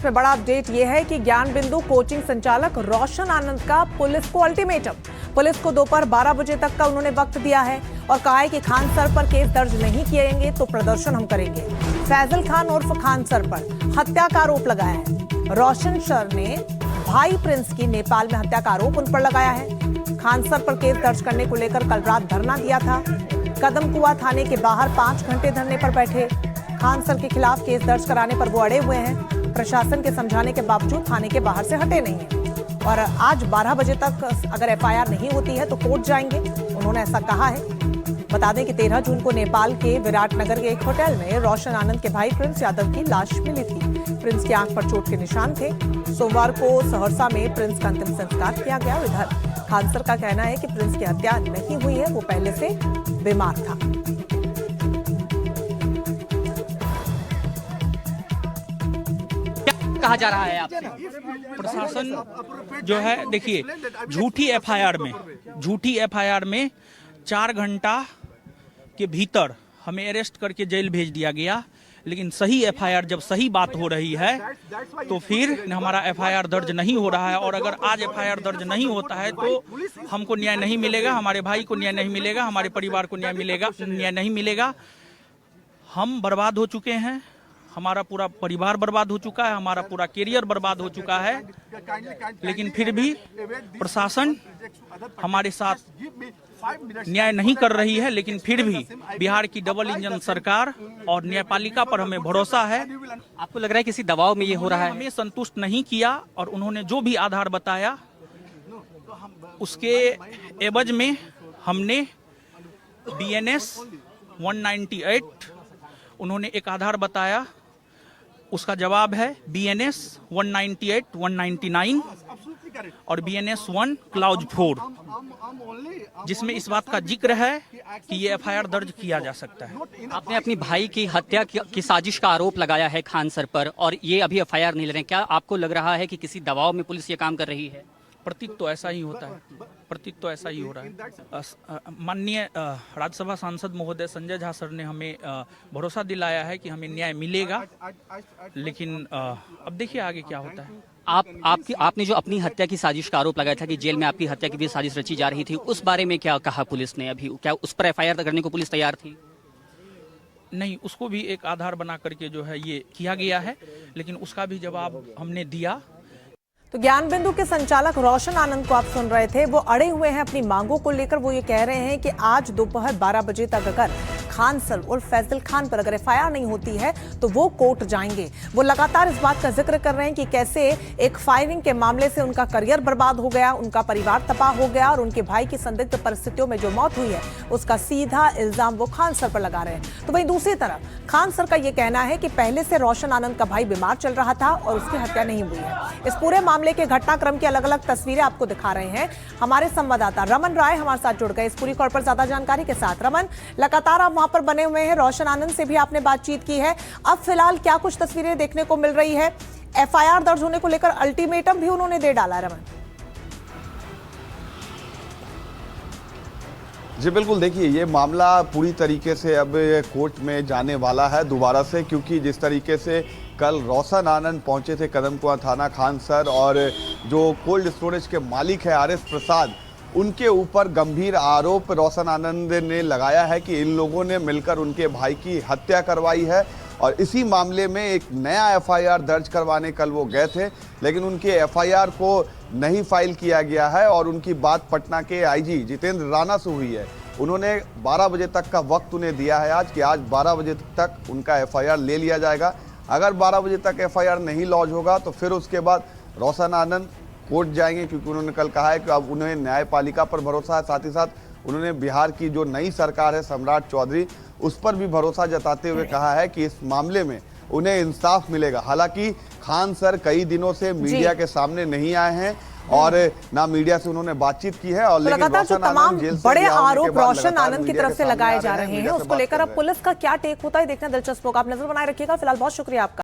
में बड़ा अपडेट यह है कि ज्ञान बिंदु कोचिंग संचालक रोशन आनंद का पुलिस को अल्टीमेटम। पुलिस को दोपहर 12 बजे तक का उन्होंने वक्त दिया है और कहा है कि खान सर पर केस दर्ज नहीं किएंगे तो प्रदर्शन हम करेंगे। फैजल खान उर्फ खान सर पर हत्या का आरोप लगाया है। रोशन सर ने भाई प्रिंस की नेपाल में हत्या का आरोप उन पर लगाया है। खान सर पर केस दर्ज करने को लेकर कल रात धरना दिया था। कदम कुआं थाने के बाहर 5 घंटे धरने पर बैठे। खान सर के खिलाफ केस दर्ज कराने पर वो अड़े हुए हैं। प्रशासन के समझाने के बावजूद थाने के बाहर से हटे नहीं हैं और आज 12 बजे तक अगर एफआईआर नहीं होती है तो कोर्ट जाएंगे, उन्होंने ऐसा कहा है। बता दें कि 13 जून को नेपाल के विराटनगर के एक होटल में रोशन आनंद के भाई प्रिंस यादव की लाश मिली थी। प्रिंस की आंख पर चोट के निशान थे। सोमवार को सहरसा में प्रिंस का अंतिम संस्कार किया गया। इधर खान सर का कहना है कि प्रिंस की हत्या नहीं हुई है, वो पहले से बीमार था। कहा जा रहा है आपसे? प्रशासन जो है, देखिए, झूठी एफआईआर में 4 घंटा के भीतर हमें अरेस्ट करके जेल भेज दिया गया। लेकिन सही एफआईआर, जब सही बात हो रही है तो फिर हमारा एफआईआर दर्ज नहीं हो रहा है। और अगर आज एफआईआर दर्ज नहीं होता है तो हमको न्याय नहीं मिलेगा, हमारे भाई को न्याय नहीं मिलेगा, हमारे परिवार को न्याय नहीं मिलेगा। हम बर्बाद हो चुके हैं, हमारा पूरा परिवार बर्बाद हो चुका है, हमारा पूरा करियर बर्बाद हो चुका है। लेकिन फिर भी प्रशासन हमारे साथ न्याय नहीं कर रही है। लेकिन फिर भी बिहार की डबल इंजन सरकार और न्यायपालिका पर हमें भरोसा है। आपको लग रहा है किसी दबाव में ये हो रहा है? हमें संतुष्ट नहीं किया और उन्होंने जो भी आधार बताया उसके एवज में हमने BNS 198 उन्होंने एक आधार बताया, उसका जवाब है BNS 198, 199 और BNS 1 क्लाउज 4, जिसमें इस बात का जिक्र है कि ये एफआईआर दर्ज किया जा सकता है। आपने अपनी भाई की हत्या की साजिश का आरोप लगाया है खान सर पर और ये अभी एफआईआर नहीं ले रहे हैं। क्या आपको लग रहा है कि किसी दबाव में पुलिस ये काम कर रही है? प्रतीक तो ऐसा ही होता है, प्रतीक तो ऐसा ही हो रहा है। माननीय राज्यसभा सांसद महोदय संजय झा सर ने हमें भरोसा दिलाया है कि हमें न्याय मिलेगा। लेकिन अब देखिए आगे क्या होता है। आपने जो अपनी हत्या की साजिश का आरोप लगाया था कि जेल में आपकी हत्या की भी साजिश रची जा रही थी, उस बारे में क्या कहा पुलिस ने? अभी क्या उस पर एफआईआर करने को पुलिस तैयार थी? नहीं, उसको भी एक आधार बना करके जो है ये किया गया है, लेकिन उसका भी जवाब हमने दिया। तो ज्ञान बिंदु के संचालक रोशन आनंद को आप सुन रहे थे। वो अड़े हुए हैं अपनी मांगों को लेकर। वो ये कह रहे हैं कि आज दोपहर 12 बजे तक अगर खान सर और फैजल खान पर अगर एफआईआर नहीं होती है तो वो कोर्ट जाएंगे। वो लगातार इस बात का जिक्र कर रहे हैं कि कैसे एक फायरिंग के मामले से उनका करियर बर्बाद हो गया, उनका परिवार तबाह हो गया और उनके भाई की संदिग्ध परिस्थितियों में जो मौत हुई है उसका सीधा इल्जाम वो खान सर पर लगा रहे हैं। तो वहीं दूसरी तरफ खान सर का ये कहना है कि पहले से रोशन आनंद का भाई बीमार चल रहा था और उसकी हत्या नहीं हुई है। इस पूरे मामले के घटनाक्रम की अलग अलग तस्वीरें आपको दिखा रहे हैं हमारे संवाददाता रमन राय हमारे साथ जुड़ गए इस पूरी खबर पर ज्यादा जानकारी के साथ। रमन, लगातार आप वहां पर बने हुए हैं, रोशन आनंद से भी आपने बातचीत की है। अब फिलहाल क्या कुछ तस्वीरें देखने को मिल रही है? एफआईआर दर्ज होने को लेकर अल्टीमेटम भी उन्होंने दे डाला है। रमन जी बिल्कुल, देखिए ये मामला पूरी तरीके से अब कोर्ट में जाने वाला है दोबारा से, क्योंकि जिस तरीके से कल रोशन आनंद पहुंचे थे कदम कुआं थाना, खान सर और जो कोल्ड स्टोरेज के मालिक है RS प्रसाद, उनके ऊपर गंभीर आरोप रोशन आनंद ने लगाया है कि इन लोगों ने मिलकर उनके भाई की हत्या करवाई है। और इसी मामले में एक नया एफआईआर दर्ज करवाने कल वो गए थे, लेकिन उनके एफआईआर को नहीं फाइल किया गया है और उनकी बात पटना के IG जितेंद्र राणा से हुई है। उन्होंने 12 बजे तक का वक्त उन्हें दिया है आज कि आज 12 बजे तक उनका एफआईआर ले लिया जाएगा। अगर 12 बजे तक एफआईआर नहीं लॉन्च होगा तो फिर उसके बाद रोशन आनंद कोर्ट जाएंगे, क्योंकि उन्होंने कल कहा है कि अब उन्हें न्यायपालिका पर भरोसा है। साथ ही साथ उन्होंने बिहार की जो नई सरकार है सम्राट चौधरी, उस पर भी भरोसा जताते हुए कहा है कि इस मामले में उन्हें इंसाफ मिलेगा। हालांकि खान सर कई दिनों से मीडिया के सामने नहीं आए हैं और ना मीडिया से उन्होंने बातचीत की है। और लगातार जो तमाम बड़े आरोप रोशन आनंद की तरफ से लगाए जा रहे हैं उसको लेकर अब पुलिस का क्या टेक होता है देखना दिलचस्प होगा। आप नजर बनाए रखिएगा। फिलहाल बहुत शुक्रिया आपका।